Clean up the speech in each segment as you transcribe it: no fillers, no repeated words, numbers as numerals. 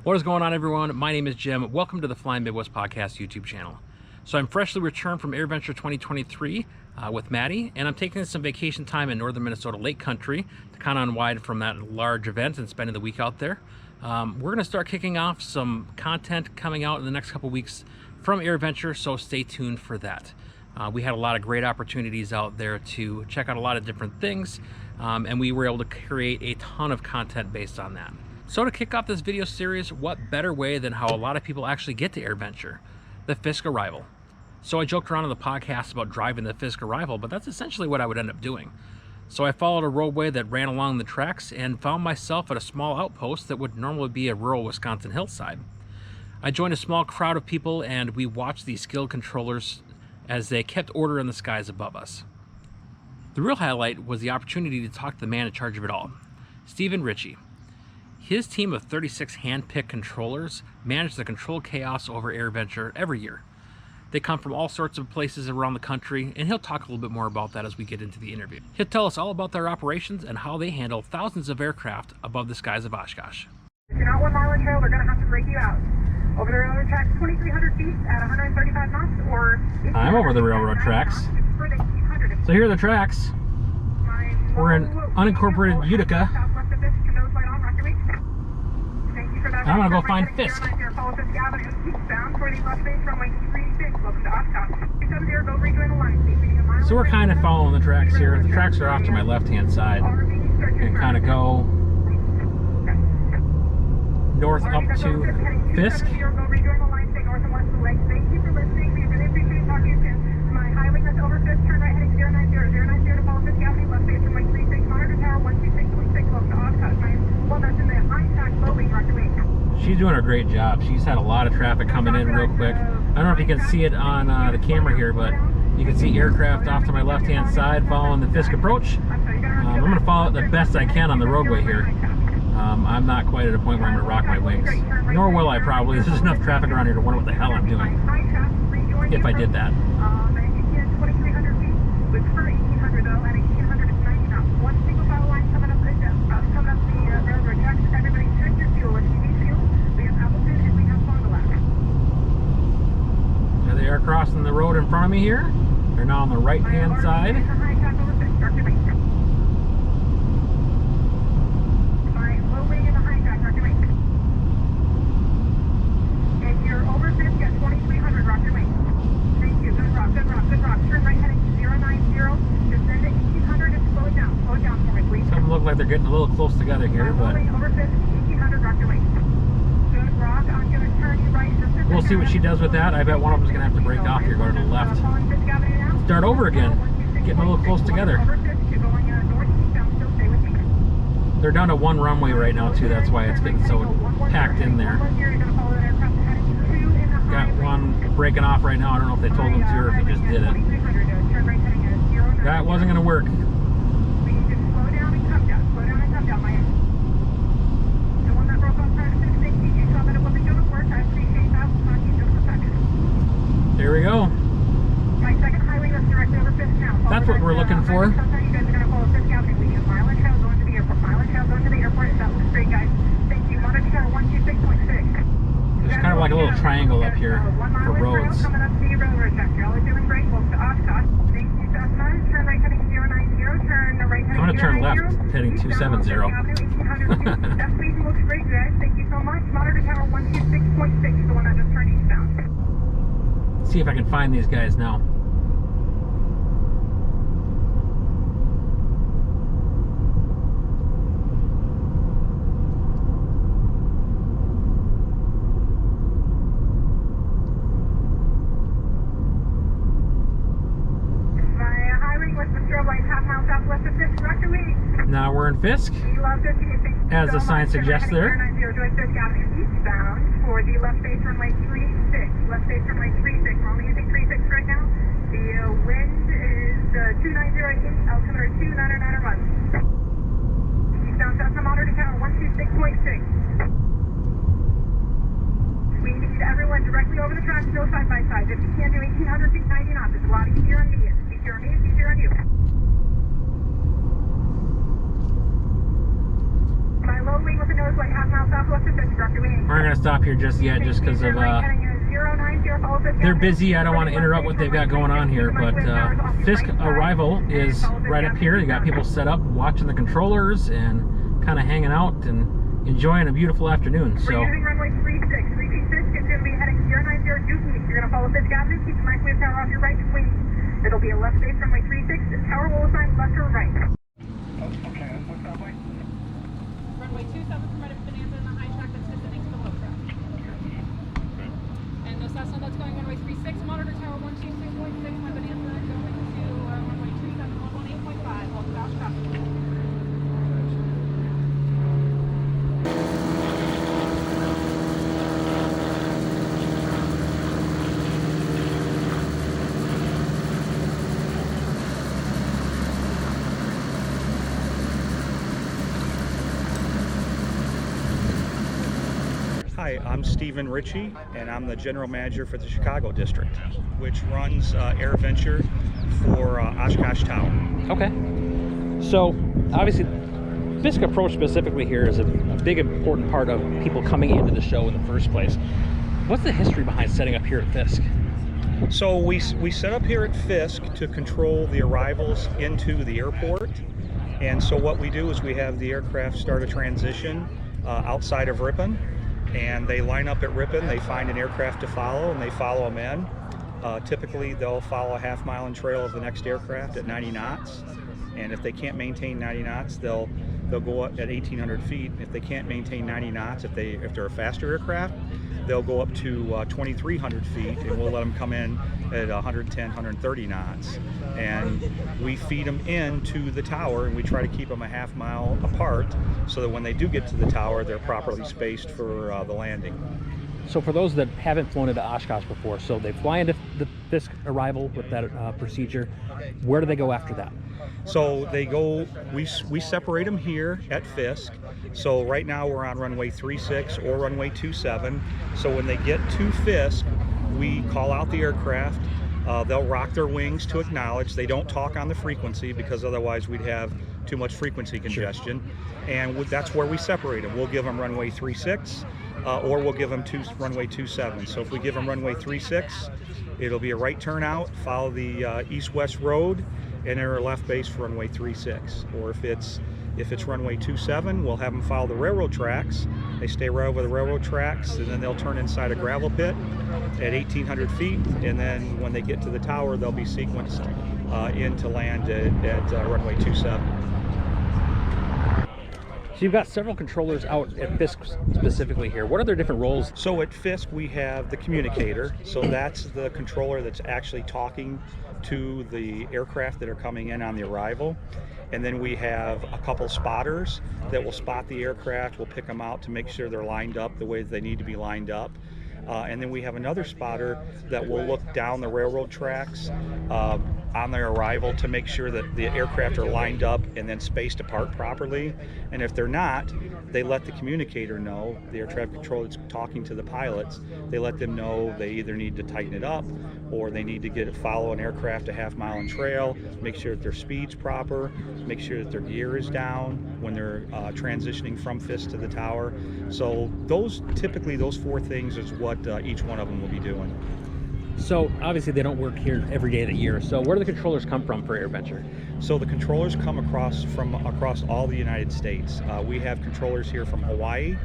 What is going on, everyone? My name is Jim. Welcome to the Flying Midwest Podcast YouTube channel. So I'm freshly returned from Airventure 2023 with Maddie, and I'm taking some vacation time in northern Minnesota Lake Country to kind of unwind from that large event and spending the week out there. We're going to start kicking off some content coming out in the next couple weeks from Airventure, so stay tuned for that. We had a lot of great opportunities out there to check out a lot of different things, and we were able to create a ton of content based on that. So to kick off this video series, what better way than how a lot of people actually get to Airventure? The Fisk Arrival. So I joked around on the podcast about driving the Fisk Arrival, but that's essentially what I would end up doing. So I followed a roadway that ran along the tracks and found myself at a small outpost that would normally be a rural Wisconsin hillside. I joined a small crowd of people and we watched these skilled controllers as they kept order in the skies above us. The real highlight was the opportunity to talk to the man in charge of it all, Stephen Ritchie. His team of 36 hand-picked controllers manage the control chaos over Airventure every year. They come from all sorts of places around the country, and he'll talk a little bit more about that as we get into the interview. He'll tell us all about their operations and how they handle thousands of aircraft above the skies of Oshkosh. If you're not 1 mile in trail, they're going to have to break you out. Over the railroad tracks, 2,300 feet at 135 knots, or... I'm over the railroad tracks. So here are the tracks. We're in unincorporated Utica. I'm gonna go find Fisk. So we're kind of following the tracks here. The tracks are off to my left-hand side and kind of go north up to Fisk. She's doing a great job. She's had a lot of traffic coming in real quick. I don't know if you can see it on the camera here, but you can see aircraft off to my left-hand side following the Fisk approach. I'm going to follow it the best I can on the roadway here. I'm not quite at a point where I'm going to rock my wings. Nor will I probably. There's enough traffic around here to wonder what the hell I'm doing if I did that. They are crossing the road in front of me here. They're now on the right-hand side. If you're over Fisk at 2,300, rock your wings. Thank you. Good rock, good rock, good rock. Turn right heading 090. Descend to 1,800 and slow it down. Slow it down for me, please. Some look like they're getting a little close together here, but... Over Fisk, 1,800, rock your wings. Good rock. I'm going to turn you right. We'll see what she does with that. I bet one of them's going to have to break off here, go to the left. Start over again. Getting a little close together. They're down to one runway right now, too. That's why it's getting so packed in there. Got one breaking off right now. I don't know if they told them to or if they just did it. That wasn't going to work. There we go. That's what we're looking for. There's kind of like a little triangle up here for roads. I'm going to turn left, heading 270. See if I can find these guys now. Now we're in Fisk, as the sign suggests there. For the left base runway 36. Left base runway 36. We're only using 36 right now. The wind is 290 altimeter 299 Eastbound Cessna monitor tower 126.6. We need everyone directly over the tracks, no side by side. If you can do 1,800 feet 90 knots, it's a lot easier on me. It's easier on me, it's easier on you. aren't going to stop here just yet, just because of they're busy. I don't want to interrupt what they've got going on here, but Fisk Arrival is right up here. You got people set up watching the controllers and kind of hanging out and enjoying a beautiful afternoon. So we're using runway 36. Repeat, Fisk is going to be heading 090 due east. You're going to follow Fisk Avenue, keep the microwave tower off your right wing. It'll be a left base runway 36. The tower will assign left or right. Okay, what's that way? Runway 27 from right of Bonanza and the high track that's descending to the low track. And the Cessna that's going runway 36, monitor tower 126.6, my Bonanza going to runway 27, 118.5, hold fast traffic. Hi, I'm Stephen Ritchie, and I'm the General Manager for the Chicago District, which runs Airventure for Oshkosh Tower. okay. So obviously, Fisk approach specifically here is a big important part of people coming into the show in the first place. What's the history behind setting up here at Fisk? So we set up here at Fisk to control the arrivals into the airport, and so what we do is we have the aircraft start a transition outside of Ripon, and they line up at Ripon, they find an aircraft to follow, and they follow them in. Typically, they'll follow a half-mile in trail of the next aircraft at 90 knots, and if they can't maintain 90 knots, they'll go up at 1,800 feet. If they can't maintain 90 knots, if they're a faster aircraft, they'll go up to 2,300 feet, and we'll let them come in at 110, 130 knots. And we feed them into the tower, and we try to keep them a half mile apart so that when they do get to the tower, they're properly spaced for the landing. So for those that haven't flown into Oshkosh before, so they fly into the Fisk Arrival with that procedure, where do they go after that? So they go, we separate them here at Fisk. So right now we're on runway 36 or runway 27. So when they get to Fisk, we call out the aircraft. They'll rock their wings to acknowledge. They don't talk on the frequency because otherwise we'd have too much frequency congestion. Sure. And that's where we separate them. We'll give them runway 36 or we'll give them runway 27. So if we give them runway 36, it'll be a right turnout, follow the east-west road, and enter a left base for runway 36. Or if it's runway 27, we'll have them follow the railroad tracks. They stay right over the railroad tracks, and then they'll turn inside a gravel pit at 1,800 feet, and then when they get to the tower, they'll be sequenced in to land at runway 27. So you've got several controllers out at Fisk specifically here. What are their different roles? So at Fisk, we have the communicator. So that's the controller that's actually talking to the aircraft that are coming in on the arrival. And then we have a couple spotters that will spot the aircraft. We'll pick them out to make sure they're lined up the way they need to be lined up. And then we have another spotter that will look down the railroad tracks on their arrival to make sure that the aircraft are lined up and then spaced apart properly. And if they're not, they let the communicator know, the air traffic controller that's talking to the pilots, they let them know they either need to tighten it up or they need to follow an aircraft a half mile in trail, make sure that their speed's proper, make sure that their gear is down when they're transitioning from Fisk to the tower. So typically those four things is what each one of them will be doing. So obviously they don't work here every day of the year. So where do the controllers come from for Airventure? So the controllers come across all the United States. We have controllers here from Hawaii.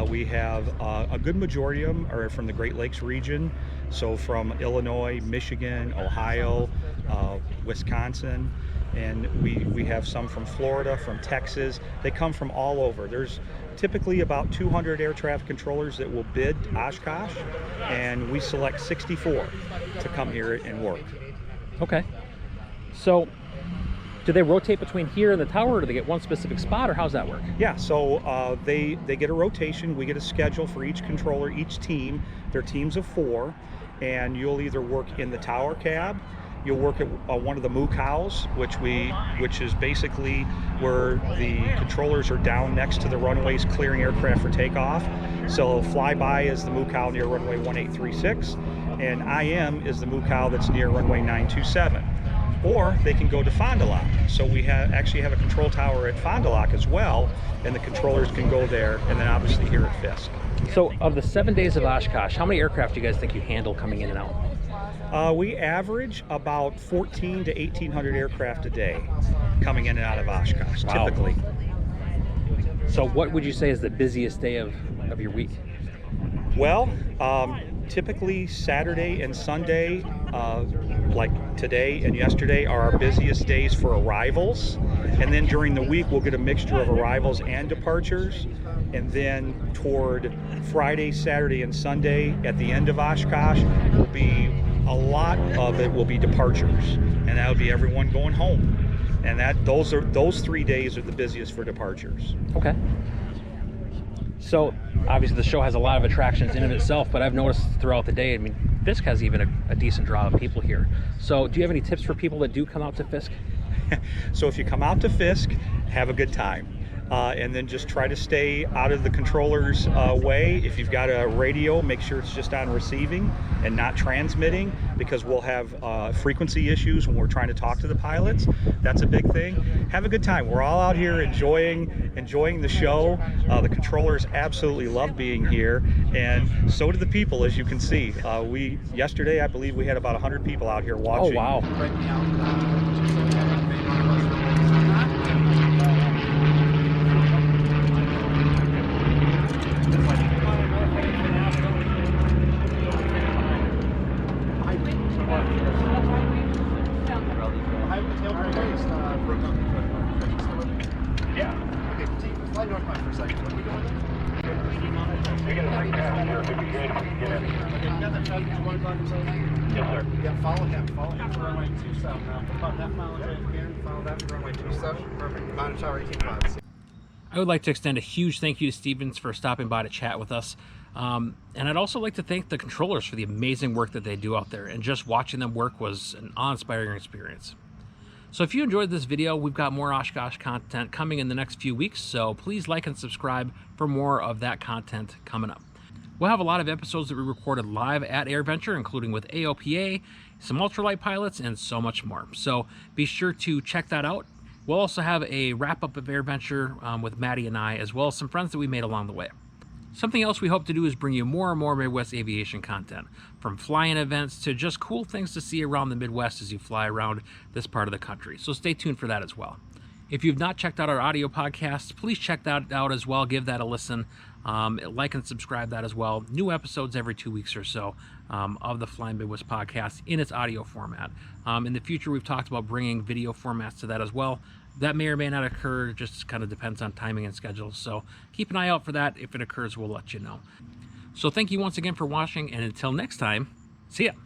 We have a good majority of them are from the Great Lakes region. So from Illinois, Michigan, Ohio, Wisconsin, and we have some from Florida, from Texas. They come from all over. There's typically about 200 air traffic controllers that will bid Oshkosh, and we select 64 to come here and work. Okay. So do they rotate between here and the tower, or do they get one specific spot, or how's that work? Yeah, so they get a rotation. We get a schedule for each controller, each team. They're teams of 4, and you'll either work in the tower cab, you'll work at one of the moo cows, which is basically where the controllers are down next to the runways clearing aircraft for takeoff. So flyby is the moo cow near runway 1836, and IM is the moo cow that's near runway 927. or they can go to Fond du Lac. So we actually have a control tower at Fond du Lac as well, and the controllers can go there, and then obviously here at Fisk. So of the 7 days of Oshkosh, how many aircraft do you guys think you handle coming in and out? We average about 14 to 1,800 aircraft a day coming in and out of Oshkosh, Wow. typically. So what would you say is the busiest day of your week? Well, typically Saturday and Sunday, like today and yesterday, are our busiest days for arrivals. And then during the week, we'll get a mixture of arrivals and departures. And then toward Friday, Saturday, and Sunday at the end of Oshkosh, will be a lot of it will be departures, and that'll be everyone going home. And those 3 days are the busiest for departures. Okay. So obviously the show has a lot of attractions in and of itself, but I've noticed throughout the day, I mean, Fisk has even a decent draw of people here. So do you have any tips for people that do come out to Fisk? So if you come out to Fisk, have a good time. And then just try to stay out of the controller's way. If you've got a radio, make sure it's just on receiving and not transmitting, because we'll have frequency issues when we're trying to talk to the pilots. That's a big thing. Have a good time. We're all out here enjoying the show. The controllers absolutely love being here, and so do the people, as you can see. Yesterday, I believe we had about 100 people out here watching. Oh, wow. Yes, sir. Yeah, follow him for runway 27 now. About half mile away again, follow that for runway 27. Perfect. Monitor tower 18 knots. I would like to extend a huge thank you to Stevens for stopping by to chat with us. And I'd also like to thank the controllers for the amazing work that they do out there. And just watching them work was an awe-inspiring experience. So if you enjoyed this video, we've got more Oshkosh content coming in the next few weeks. So please like and subscribe for more of that content coming up. We'll have a lot of episodes that we recorded live at Airventure, including with AOPA, some ultralight pilots, and so much more. So be sure to check that out. We'll also have a wrap-up of Airventure with Maddie and I, as well as some friends that we made along the way. Something else we hope to do is bring you more and more Midwest aviation content, from flying events to just cool things to see around the Midwest as you fly around this part of the country. So stay tuned for that as well. If you've not checked out our audio podcast, please check that out as well. Give that a listen. Like and subscribe that as well. New episodes every 2 weeks or so of the Flying Midwest podcast in its audio format. In the future, we've talked about bringing video formats to that as well. That may or may not occur. It just kind of depends on timing and schedule. So keep an eye out for that. If it occurs, we'll let you know. So thank you once again for watching, and until next time, see ya.